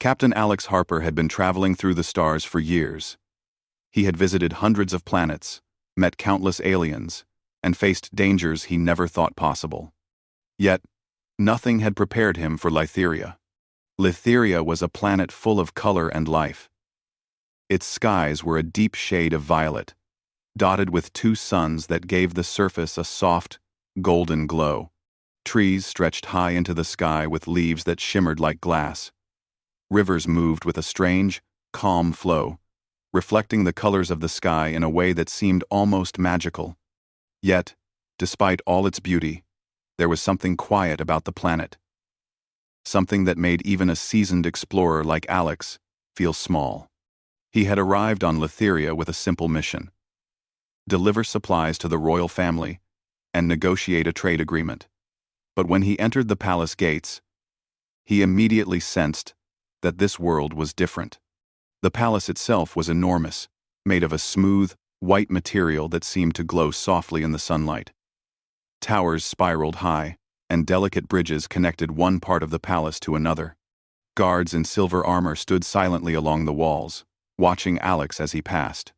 Captain Alex Harper had been traveling through the stars for years. He had visited hundreds of planets, met countless aliens, and faced dangers he never thought possible. Yet, nothing had prepared him for Lytheria. Lytheria was a planet full of color and life. Its skies were a deep shade of violet, dotted with two suns that gave the surface a soft, golden glow. Trees stretched high into the sky with leaves that shimmered like glass. Rivers moved with a strange, calm flow, reflecting the colors of the sky in a way that seemed almost magical. Yet, despite all its beauty, there was something quiet about the planet. Something that made even a seasoned explorer like Alex feel small. He had arrived on Lytheria with a simple mission: deliver supplies to the royal family and negotiate a trade agreement. But when he entered the palace gates, he immediately sensed that this world was different. The palace itself was enormous, made of a smooth, white material that seemed to glow softly in the sunlight. Towers spiraled high, and delicate bridges connected one part of the palace to another. Guards in silver armor stood silently along the walls, watching Alex as he passed.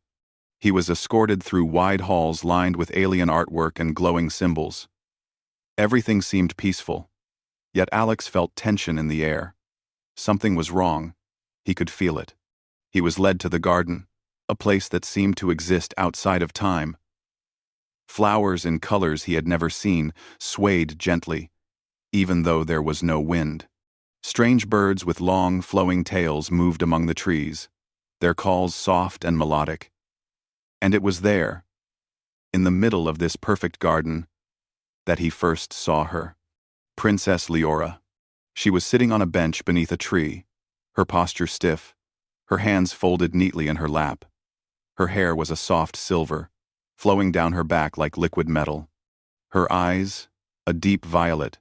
He was escorted through wide halls lined with alien artwork and glowing symbols. Everything seemed peaceful, yet Alex felt tension in the air. Something was wrong. He could feel it. He was led to the garden, a place that seemed to exist outside of time. Flowers in colors he had never seen swayed gently, even though there was no wind. Strange birds with long, flowing tails moved among the trees, their calls soft and melodic. And it was there, in the middle of this perfect garden, that he first saw her. Princess Leora. She was sitting on a bench beneath a tree, her posture stiff, her hands folded neatly in her lap. Her hair was a soft silver, flowing down her back like liquid metal. Her eyes, a deep violet,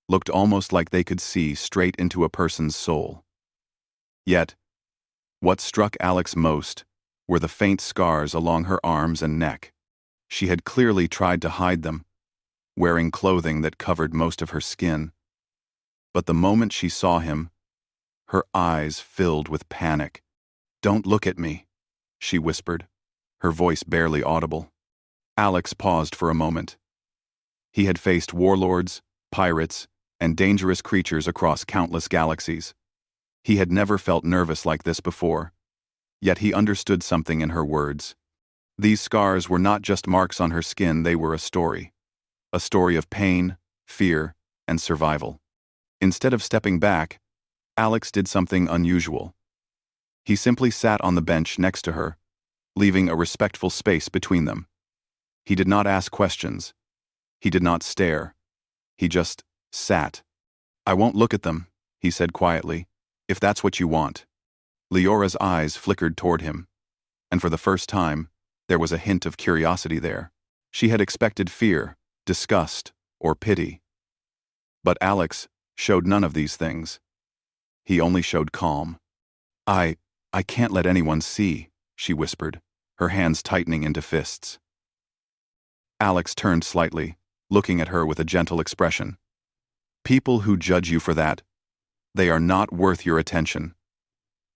looked almost like they could see straight into a person's soul. Yet, what struck Alex most were the faint scars along her arms and neck. She had clearly tried to hide them, wearing clothing that covered most of her skin. But the moment she saw him, her eyes filled with panic. "Don't look at me," she whispered, her voice barely audible. Alex paused for a moment. He had faced warlords, pirates, and dangerous creatures across countless galaxies. He had never felt nervous like this before, yet he understood something in her words. These scars were not just marks on her skin, they were a story of pain, fear, and survival. Instead of stepping back, Alex did something unusual. He simply sat on the bench next to her, leaving a respectful space between them. He did not ask questions. He did not stare. He just sat. "I won't look at them," he said quietly, "if that's what you want." Leora's eyes flickered toward him, and for the first time, there was a hint of curiosity there. She had expected fear, disgust, or pity. But Alex showed none of these things. He only showed calm. I can't let anyone see," she whispered, her hands tightening into fists. Alex turned slightly, looking at her with a gentle expression. "People who judge you for that, they are not worth your attention.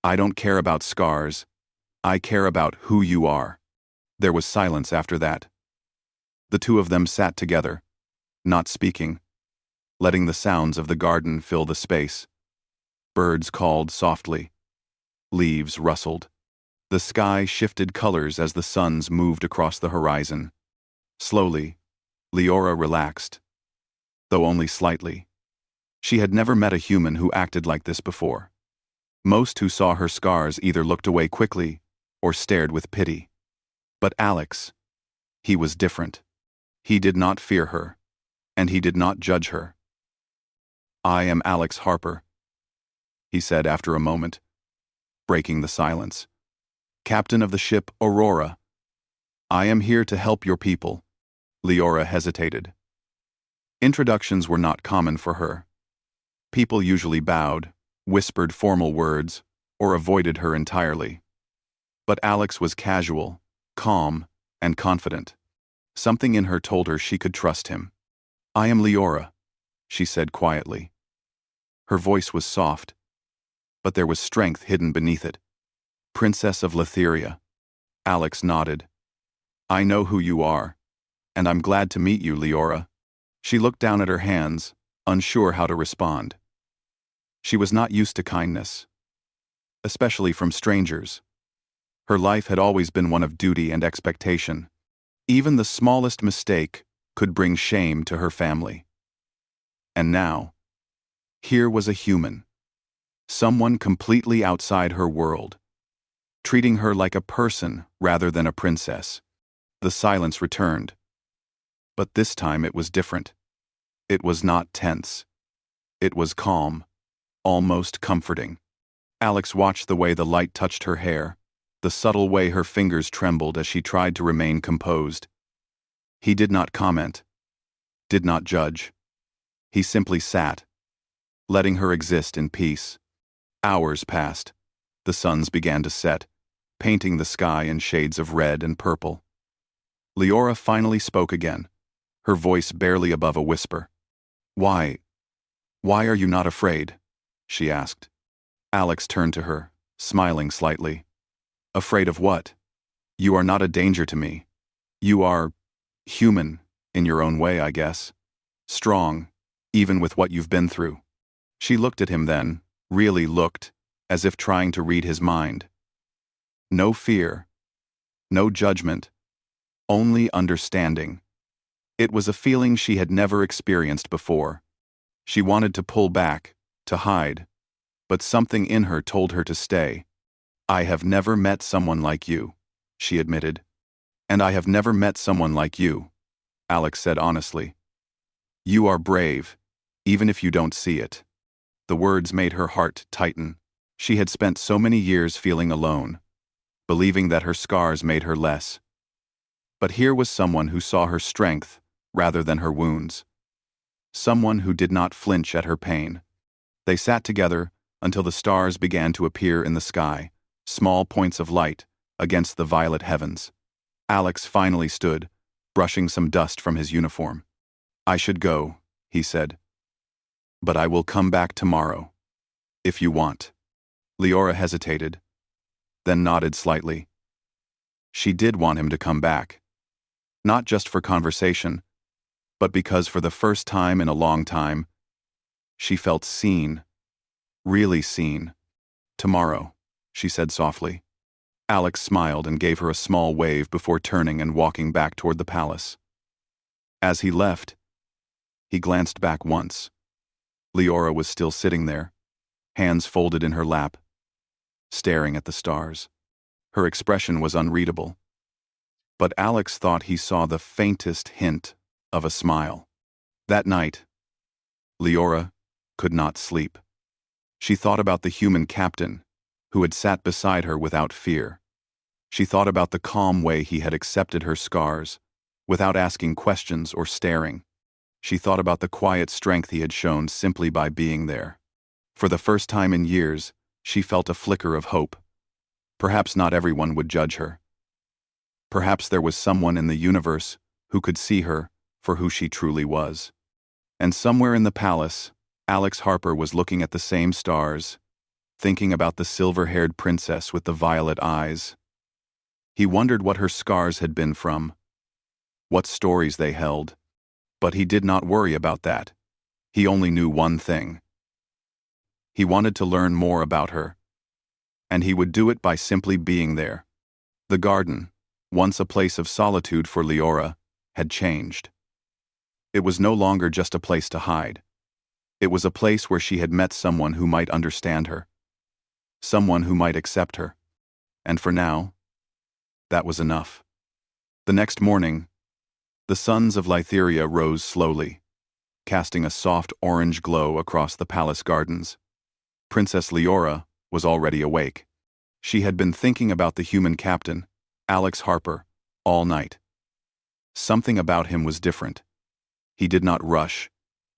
I don't care about scars. I care about who you are." There was silence after that. The two of them sat together, not speaking, letting the sounds of the garden fill the space. Birds called softly. Leaves rustled. The sky shifted colors as the suns moved across the horizon. Slowly, Leora relaxed, though only slightly. She had never met a human who acted like this before. Most who saw her scars either looked away quickly or stared with pity. But Alex, he was different. He did not fear her, and he did not judge her. "I am Alex Harper," he said after a moment, breaking the silence. "Captain of the ship Aurora. I am here to help your people." Leora hesitated. Introductions were not common for her. People usually bowed, whispered formal words, or avoided her entirely. But Alex was casual, calm, and confident. Something in her told her she could trust him. "I am Leora," she said quietly. Her voice was soft, but there was strength hidden beneath it. Princess of Letheria. Alex nodded. I know who you are, and I'm glad to meet you, Leora. She looked down at her hands, unsure how to respond. She was not used to kindness, especially from strangers. Her life had always been one of duty and expectation. Even the smallest mistake could bring shame to her family. And now, here was a human, someone completely outside her world, treating her like a person rather than a princess. The silence returned. But this time it was different. It was not tense. It was calm, almost comforting. Alex watched the way the light touched her hair, the subtle way her fingers trembled as she tried to remain composed. He did not comment, did not judge. He simply sat, letting her exist in peace. Hours passed. The suns began to set, painting the sky in shades of red and purple. Leora finally spoke again, her voice barely above a whisper. Why are you not afraid? She asked. Alex turned to her, smiling slightly. Afraid of what? You are not a danger to me. You are human, in your own way, I guess. Strong, even with what you've been through. She looked at him then, really looked, as if trying to read his mind. No fear, no judgment, only understanding. It was a feeling she had never experienced before. She wanted to pull back, to hide, but something in her told her to stay. I have never met someone like you, she admitted. And I have never met someone like you, Alex said honestly. You are brave, even if you don't see it. The words made her heart tighten. She had spent so many years feeling alone, believing that her scars made her less. But here was someone who saw her strength rather than her wounds. Someone who did not flinch at her pain. They sat together until the stars began to appear in the sky, small points of light against the violet heavens. Alex finally stood, brushing some dust from his uniform. I should go, he said. But I will come back tomorrow, if you want. Leora hesitated, then nodded slightly. She did want him to come back. Not just for conversation, but because for the first time in a long time, she felt seen, really seen. Tomorrow, she said softly. Alex smiled and gave her a small wave before turning and walking back toward the palace. As he left, he glanced back once. Leora was still sitting there, hands folded in her lap, staring at the stars. Her expression was unreadable. But Alex thought he saw the faintest hint of a smile. That night, Leora could not sleep. She thought about the human captain who had sat beside her without fear. She thought about the calm way he had accepted her scars, without asking questions or staring. She thought about the quiet strength he had shown simply by being there. For the first time in years, she felt a flicker of hope. Perhaps not everyone would judge her. Perhaps there was someone in the universe who could see her for who she truly was. And somewhere in the palace, Alex Harper was looking at the same stars, thinking about the silver-haired princess with the violet eyes. He wondered what her scars had been from, what stories they held. But he did not worry about that. He only knew one thing. He wanted to learn more about her, and he would do it by simply being there. The garden, once a place of solitude for Leora, had changed. It was no longer just a place to hide. It was a place where she had met someone who might understand her, someone who might accept her. And for now, that was enough. The next morning, the suns of Letheria rose slowly, casting a soft orange glow across the palace gardens. Princess Leora was already awake. She had been thinking about the human captain, Alex Harper, all night. Something about him was different. He did not rush,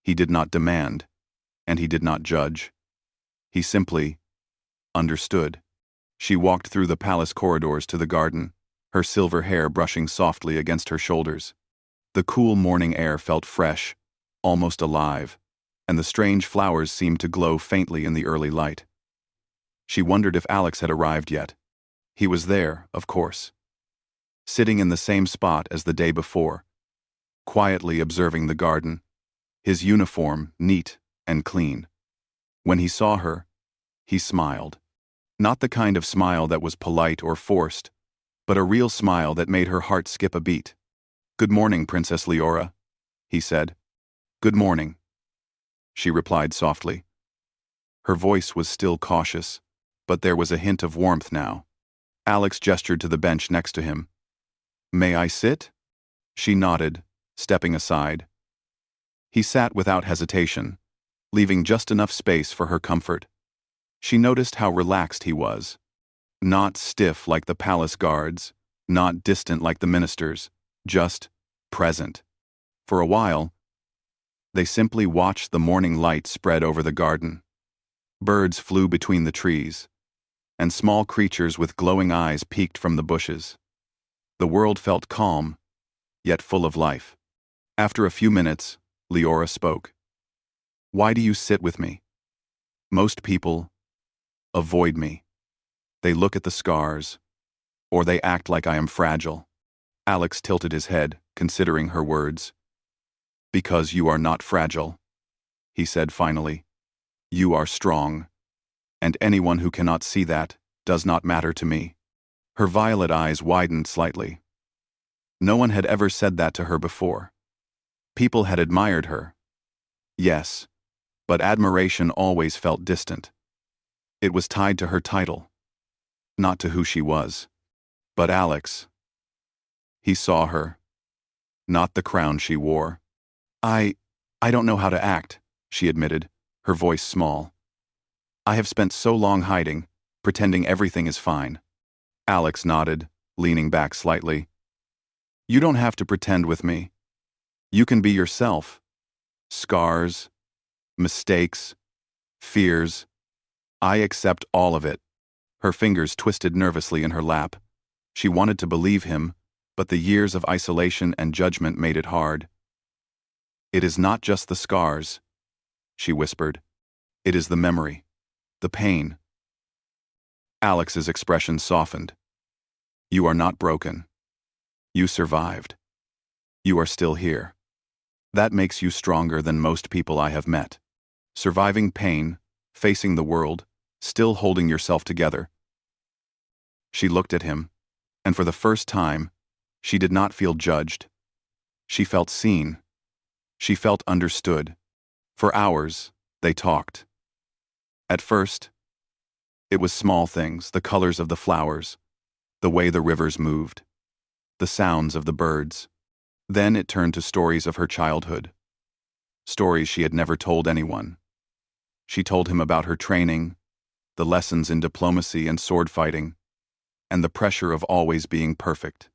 he did not demand, and he did not judge. He simply understood. She walked through the palace corridors to the garden, her silver hair brushing softly against her shoulders. The cool morning air felt fresh, almost alive, and the strange flowers seemed to glow faintly in the early light. She wondered if Alex had arrived yet. He was there, of course, sitting in the same spot as the day before, quietly observing the garden, his uniform neat and clean. When he saw her, he smiled. Not the kind of smile that was polite or forced, but a real smile that made her heart skip a beat. "Good morning, Princess Leora," he said. "Good morning," she replied softly. Her voice was still cautious, but there was a hint of warmth now. Alex gestured to the bench next to him. "May I sit?" She nodded, stepping aside. He sat without hesitation, leaving just enough space for her comfort. She noticed how relaxed he was. Not stiff like the palace guards, not distant like the ministers, just present. For a while, they simply watched the morning light spread over the garden. Birds flew between the trees, and small creatures with glowing eyes peeked from the bushes. The world felt calm, yet full of life. After a few minutes, Leora spoke. "Why do you sit with me? Most people avoid me. They look at the scars, or they act like I am fragile." Alex tilted his head, considering her words. "Because you are not fragile," he said finally. "You are strong, and anyone who cannot see that does not matter to me." Her violet eyes widened slightly. No one had ever said that to her before. People had admired her. Yes, but admiration always felt distant. It was tied to her title, not to who she was. But Alex, he saw her, not the crown she wore. I don't know how to act," she admitted, her voice small. "I have spent so long hiding, pretending everything is fine." Alex nodded, leaning back slightly. "You don't have to pretend with me. You can be yourself. Scars, mistakes, fears. I accept all of it." Her fingers twisted nervously in her lap. She wanted to believe him, but the years of isolation and judgment made it hard. "It is not just the scars," she whispered. "It is the memory, the pain." Alex's expression softened. "You are not broken. You survived. You are still here. That makes you stronger than most people I have met. Surviving pain, facing the world, still holding yourself together." She looked at him, and for the first time, she did not feel judged. She felt seen. She felt understood. For hours, they talked. At first, it was small things, the colors of the flowers, the way the rivers moved, the sounds of the birds. Then it turned to stories of her childhood. Stories she had never told anyone. She told him about her training, the lessons in diplomacy and sword fighting, and the pressure of always being perfect.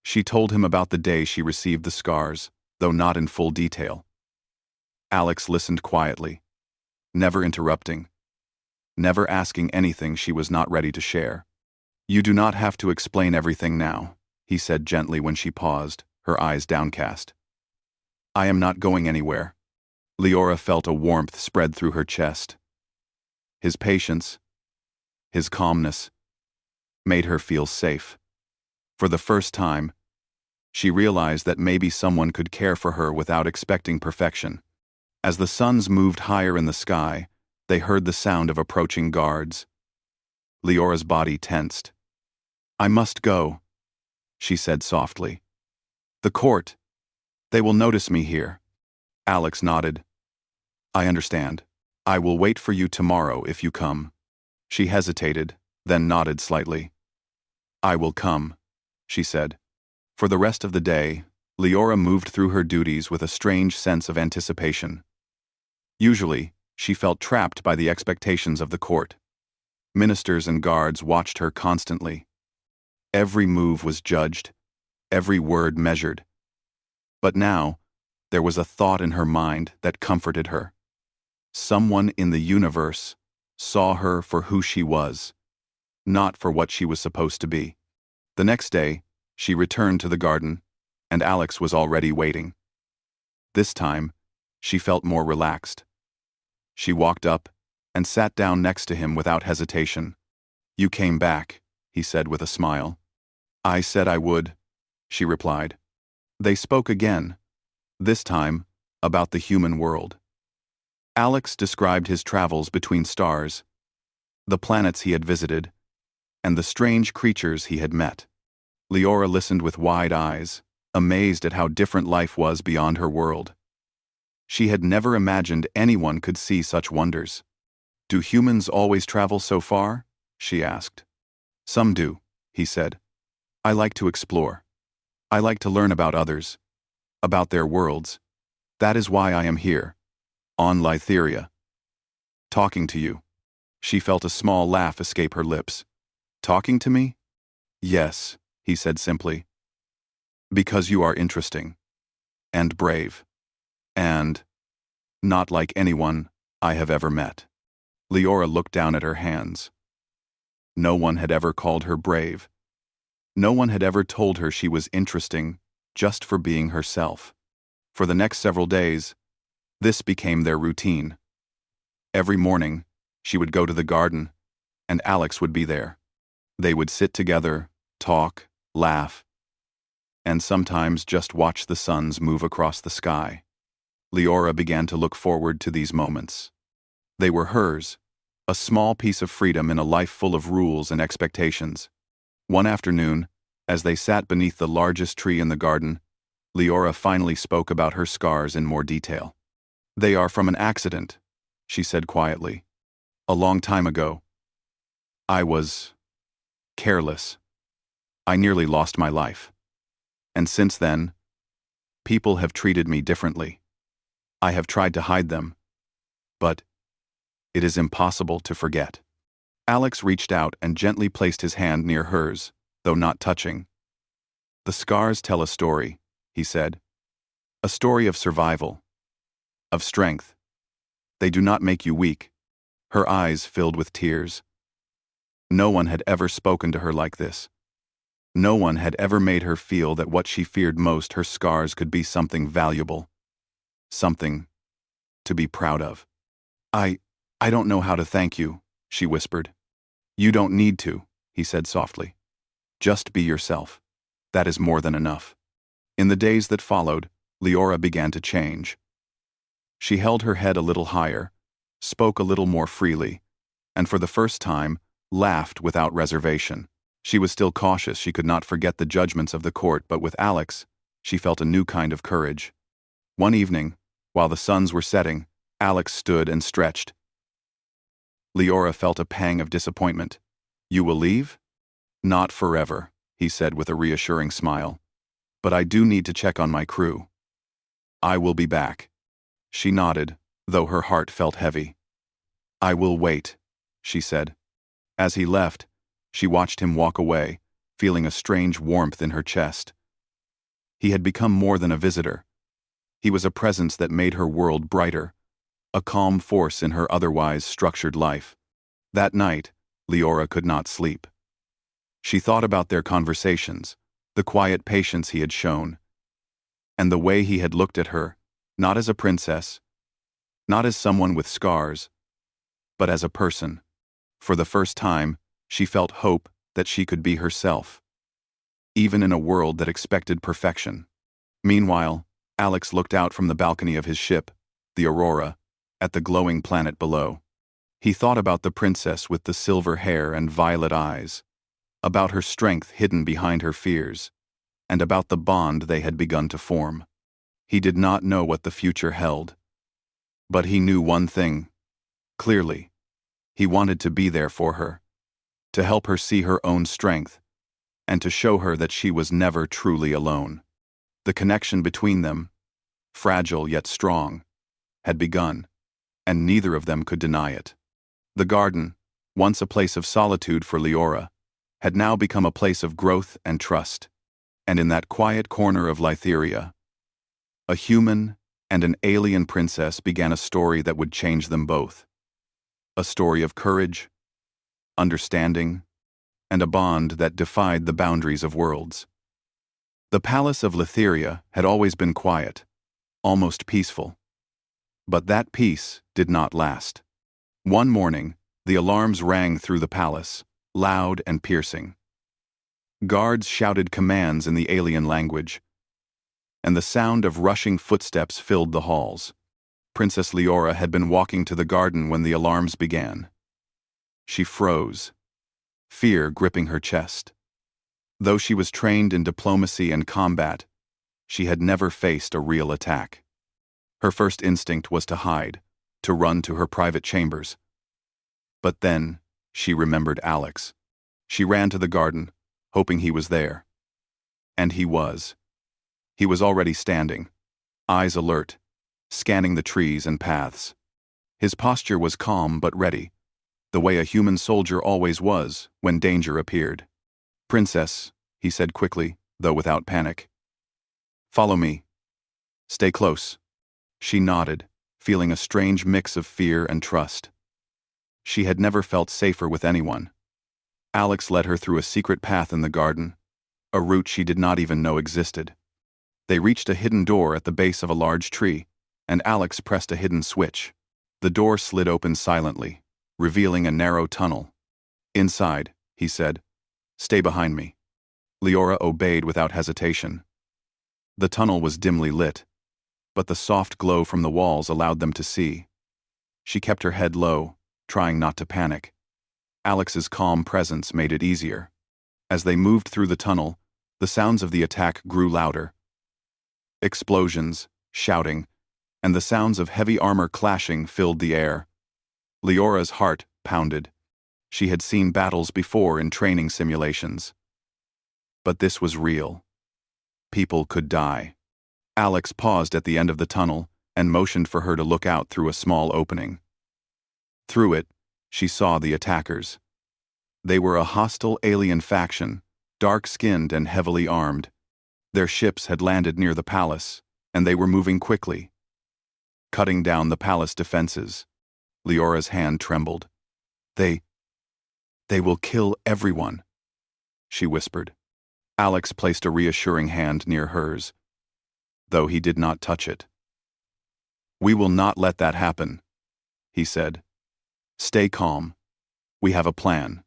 She told him about the day she received the scars, though not in full detail. Alex listened quietly, never interrupting, never asking anything she was not ready to share. "You do not have to explain everything now," he said gently when she paused, her eyes downcast. "I am not going anywhere." Leora felt a warmth spread through her chest. His patience, his calmness, made her feel safe. For the first time, she realized that maybe someone could care for her without expecting perfection. As the suns moved higher in the sky, they heard the sound of approaching guards. Leora's body tensed. "I must go," she said softly. "The court. They will notice me here." Alex nodded. "I understand. I will wait for you tomorrow if you come." She hesitated, then nodded slightly. "I will come," she said. For the rest of the day, Leora moved through her duties with a strange sense of anticipation. Usually, she felt trapped by the expectations of the court. Ministers and guards watched her constantly. Every move was judged, every word measured. But now, there was a thought in her mind that comforted her. Someone in the universe saw her for who she was, not for what she was supposed to be. The next day, she returned to the garden, and Alex was already waiting. This time, she felt more relaxed. She walked up and sat down next to him without hesitation, You came back, he said with a smile. I said I would, she replied. They spoke again, this time about the human world. Alex described his travels between stars, the planets he had visited, and the strange creatures he had met. Leora listened with wide eyes, amazed at how different life was beyond her world. She had never imagined anyone could see such wonders. Do humans always travel so far? She asked. Some do, he said. I like to explore. I like to learn about others, about their worlds. That is why I am here, on Lytheria, talking to you. She felt a small laugh escape her lips. Talking to me? Yes, he said simply. Because you are interesting. And brave. And not like anyone I have ever met. Leora looked down at her hands. No one had ever called her brave. No one had ever told her she was interesting just for being herself. For the next several days, this became their routine. Every morning, she would go to the garden, and Alex would be there. They would sit together, talk, laugh, and sometimes just watch the suns move across the sky. Leora began to look forward to these moments. They were hers, a small piece of freedom in a life full of rules and expectations. One afternoon, as they sat beneath the largest tree in the garden, Leora finally spoke about her scars in more detail. They are from an accident, she said quietly. A long time ago. I was careless. I nearly lost my life. And since then, people have treated me differently. I have tried to hide them, but it is impossible to forget. Alex reached out and gently placed his hand near hers, though not touching. The scars tell a story, he said. A story of survival, of strength. They do not make you weak. Her eyes filled with tears. No one had ever spoken to her like this. No one had ever made her feel that what she feared most, her scars, could be something valuable. Something to be proud of. I don't know how to thank you, she whispered. You don't need to, he said softly. Just be yourself. That is more than enough. In the days that followed, Leora began to change. She held her head a little higher, spoke a little more freely, and for the first time, laughed without reservation. She was still cautious. She could not forget the judgments of the court, but with Alex, she felt a new kind of courage. One evening, while the suns were setting, Alex stood and stretched. Leora felt a pang of disappointment. You will leave? Not forever, he said with a reassuring smile. But I do need to check on my crew. I will be back. She nodded, though her heart felt heavy. I will wait, she said. As he left, she watched him walk away, feeling a strange warmth in her chest. He had become more than a visitor. He was a presence that made her world brighter, a calm force in her otherwise structured life. That night, Leora could not sleep. She thought about their conversations, the quiet patience he had shown, and the way he had looked at her, not as a princess, not as someone with scars, but as a person. For the first time, she felt hope that she could be herself, even in a world that expected perfection. Meanwhile, Alex looked out from the balcony of his ship, the Aurora, at the glowing planet below. He thought about the princess with the silver hair and violet eyes, about her strength hidden behind her fears, and about the bond they had begun to form. He did not know what the future held, but he knew one thing, clearly. He wanted to be there for her, to help her see her own strength, and to show her that she was never truly alone. The connection between them, fragile yet strong, had begun, and neither of them could deny it. The garden, once a place of solitude for Leora, had now become a place of growth and trust. And in that quiet corner of Lytheria, a human and an alien princess began a story that would change them both. A story of courage, understanding, and a bond that defied the boundaries of worlds. The palace of Lytheria had always been quiet, almost peaceful. But that peace did not last. One morning, the alarms rang through the palace. loud and piercing. Guards shouted commands in the alien language, and the sound of rushing footsteps filled the halls. Princess Leora had been walking to the garden when the alarms began. She froze, fear gripping her chest. Though she was trained in diplomacy and combat, she had never faced a real attack. Her first instinct was to hide, to run to her private chambers. But then, she remembered Alex. She ran to the garden, hoping he was there. And he was. He was already standing, eyes alert, scanning the trees and paths. His posture was calm but ready, the way a human soldier always was when danger appeared. "Princess," he said quickly, though without panic. "Follow me. Stay close." She nodded, feeling a strange mix of fear and trust. She had never felt safer with anyone. Alex led her through a secret path in the garden, a route she did not even know existed. They reached a hidden door at the base of a large tree, and Alex pressed a hidden switch. The door slid open silently, revealing a narrow tunnel. "Inside," he said. "Stay behind me." Leora obeyed without hesitation. The tunnel was dimly lit, but the soft glow from the walls allowed them to see. She kept her head low, trying not to panic. Alex's calm presence made it easier. As they moved through the tunnel, the sounds of the attack grew louder. Explosions, shouting, and the sounds of heavy armor clashing filled the air. Leora's heart pounded. She had seen battles before in training simulations. But this was real. People could die. Alex paused at the end of the tunnel and motioned for her to look out through a small opening. Through it, she saw the attackers. They were a hostile alien faction, dark-skinned and heavily armed. Their ships had landed near the palace, and they were moving quickly, cutting down the palace defenses. Leora's hand trembled. They will kill everyone," she whispered. Alex placed a reassuring hand near hers, though he did not touch it. "We will not let that happen," he said. "Stay calm. We have a plan."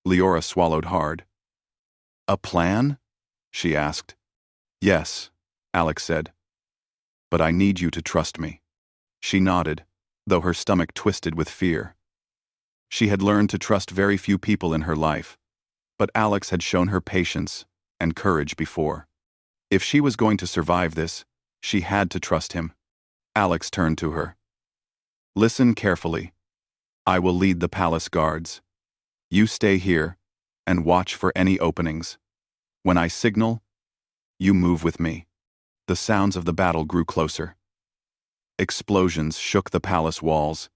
Leora swallowed hard. "A plan?" she asked. "Yes," Alex said. "But I need you to trust me." She nodded, though her stomach twisted with fear. She had learned to trust very few people in her life, but Alex had shown her patience and courage before. If she was going to survive this, she had to trust him. Alex turned to her. "Listen carefully. I will lead the palace guards. You stay here and watch for any openings. When I signal, you move with me." The sounds of the battle grew closer. Explosions shook the palace walls,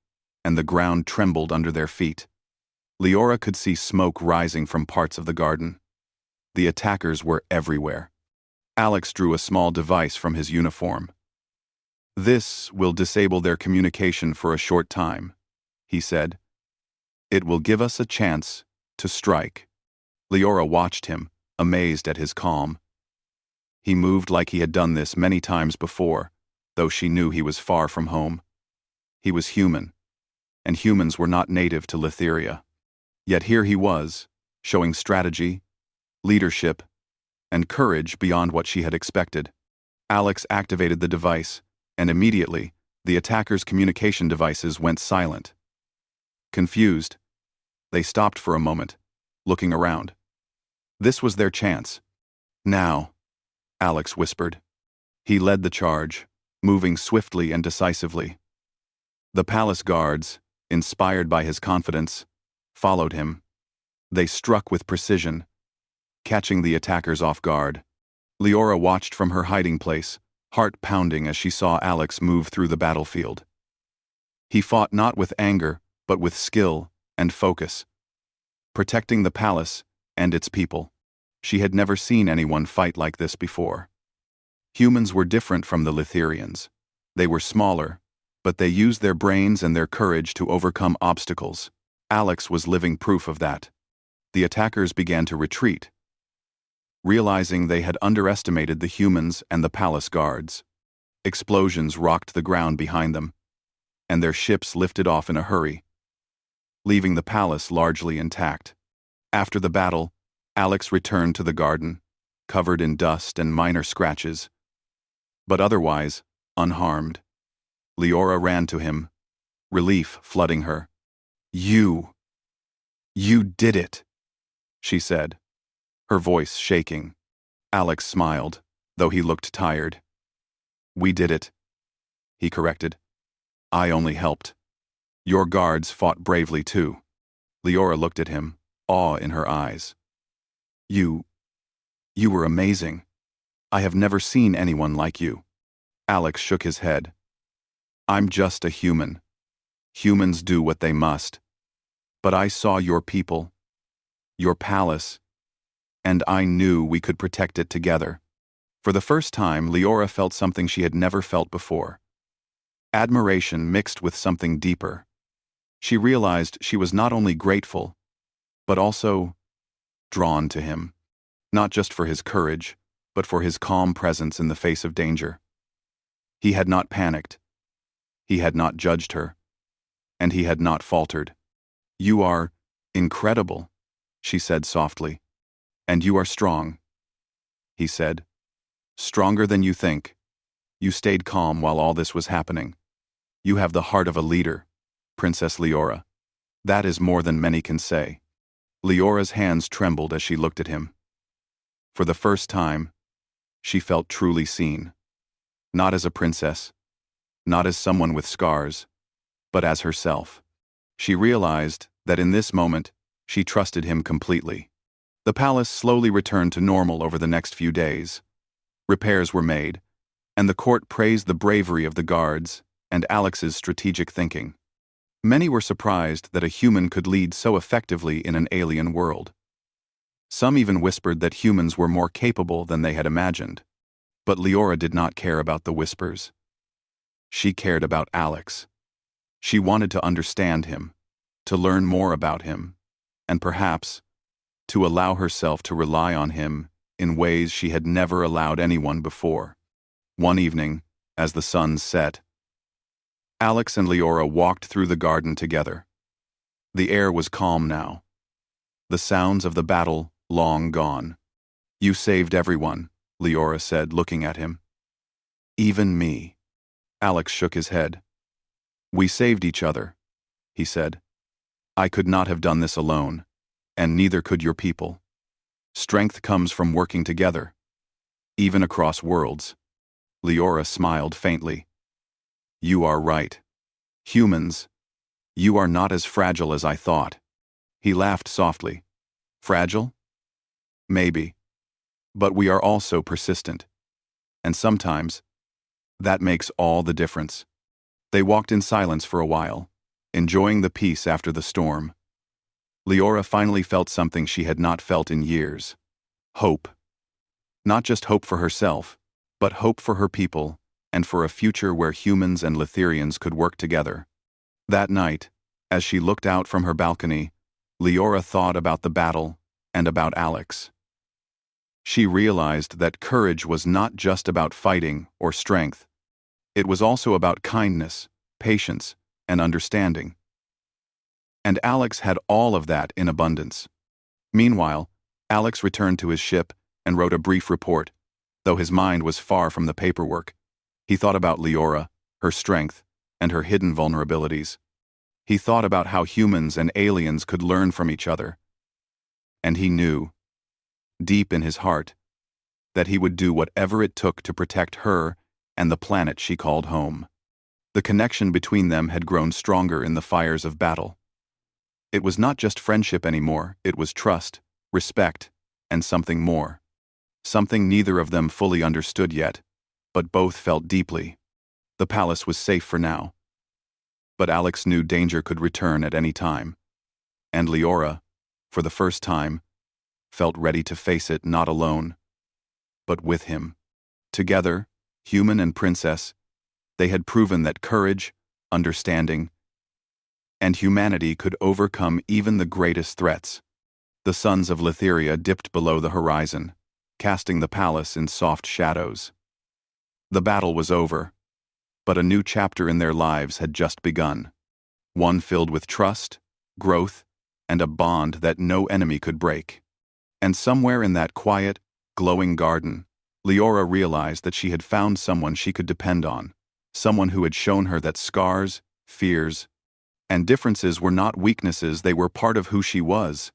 and the ground trembled under their feet. Leora could see smoke rising from parts of the garden. The attackers were everywhere. Alex drew a small device from his uniform. "This will disable their communication for a short time," he said. "It will give us a chance to strike." Leora watched him, amazed at his calm. He moved like he had done this many times before, though she knew he was far from home. He was human, and humans were not native to Litheria. Yet here he was, showing strategy, leadership, and courage beyond what she had expected. Alex activated the device, and immediately, the attackers' communication devices went silent. Confused, they stopped for a moment, looking around. This was their chance. "Now," Alex whispered. He led the charge, moving swiftly and decisively. The palace guards, inspired by his confidence, followed him. They struck with precision, catching the attackers off guard. Leora watched from her hiding place, heart pounding as she saw Alex move through the battlefield. He fought not with anger, but with skill and focus, protecting the palace and its people. She had never seen anyone fight like this before. Humans were different from the Litherians. They were smaller, but they used their brains and their courage to overcome obstacles. Alex was living proof of that. The attackers began to retreat, realizing they had underestimated the humans and the palace guards. Explosions rocked the ground behind them, and their ships lifted off in a hurry, leaving the palace largely intact. After the battle, Alex returned to the garden, covered in dust and minor scratches, but otherwise unharmed. Leora ran to him, relief flooding her. You did it, she said, her voice shaking. Alex smiled, though he looked tired. We did it, he corrected. I only helped. Your guards fought bravely too. Leora looked at him, awe in her eyes. You were amazing. I have never seen anyone like you. Alex shook his head. I'm just a human. Humans do what they must. But I saw your people, your palace, and I knew we could protect it together. For the first time, Leora felt something she had never felt before. Admiration mixed with something deeper. She realized she was not only grateful, but also drawn to him, not just for his courage, but for his calm presence in the face of danger. He had not panicked. He had not judged her. And he had not faltered. You are incredible, she said softly. And you are strong, he said. Stronger than you think. You stayed calm while all this was happening. You have the heart of a leader, Princess Leora. That is more than many can say. Leora's hands trembled as she looked at him. For the first time, she felt truly seen. Not as a princess, not as someone with scars, but as herself. She realized that in this moment, she trusted him completely. The palace slowly returned to normal over the next few days. Repairs were made, and the court praised the bravery of the guards and Alex's strategic thinking. Many were surprised that a human could lead so effectively in an alien world. Some even whispered that humans were more capable than they had imagined. But Leora did not care about the whispers. She cared about Alex. She wanted to understand him, to learn more about him, and perhaps to allow herself to rely on him in ways she had never allowed anyone before. One evening, as the sun set, Alex and Leora walked through the garden together. The air was calm now. The sounds of the battle long gone. You saved everyone, Leora said, looking at him. Even me. Alex shook his head. We saved each other, he said. I could not have done this alone, and neither could your people. Strength comes from working together, even across worlds. Leora smiled faintly. You are right. Humans, you are not as fragile as I thought. He laughed softly. Fragile? Maybe. But we are also persistent. And sometimes, that makes all the difference. They walked in silence for a while, enjoying the peace after the storm. Leora finally felt something she had not felt in years. Hope. Not just hope for herself, but hope for her people and for a future where humans and Letherians could work together. That night, as she looked out from her balcony, Leora thought about the battle and about Alex. She realized that courage was not just about fighting or strength. It was also about kindness, patience, and understanding. And Alex had all of that in abundance. Meanwhile, Alex returned to his ship and wrote a brief report, though his mind was far from the paperwork. He thought about Leora, her strength, and her hidden vulnerabilities. He thought about how humans and aliens could learn from each other. And he knew, deep in his heart, that he would do whatever it took to protect her and the planet she called home. The connection between them had grown stronger in the fires of battle. It was not just friendship anymore, it was trust, respect, and something more. Something neither of them fully understood yet, but both felt deeply. The palace was safe for now. But Alex knew danger could return at any time. And Leora, for the first time, felt ready to face it not alone, but with him. Together, human and princess, they had proven that courage, understanding, and humanity could overcome even the greatest threats. The suns of Letheria dipped below the horizon, casting the palace in soft shadows. The battle was over, but a new chapter in their lives had just begun. One filled with trust, growth, and a bond that no enemy could break. And somewhere in that quiet, glowing garden, Leora realized that she had found someone she could depend on, someone who had shown her that scars, fears, and differences were not weaknesses, they were part of who she was.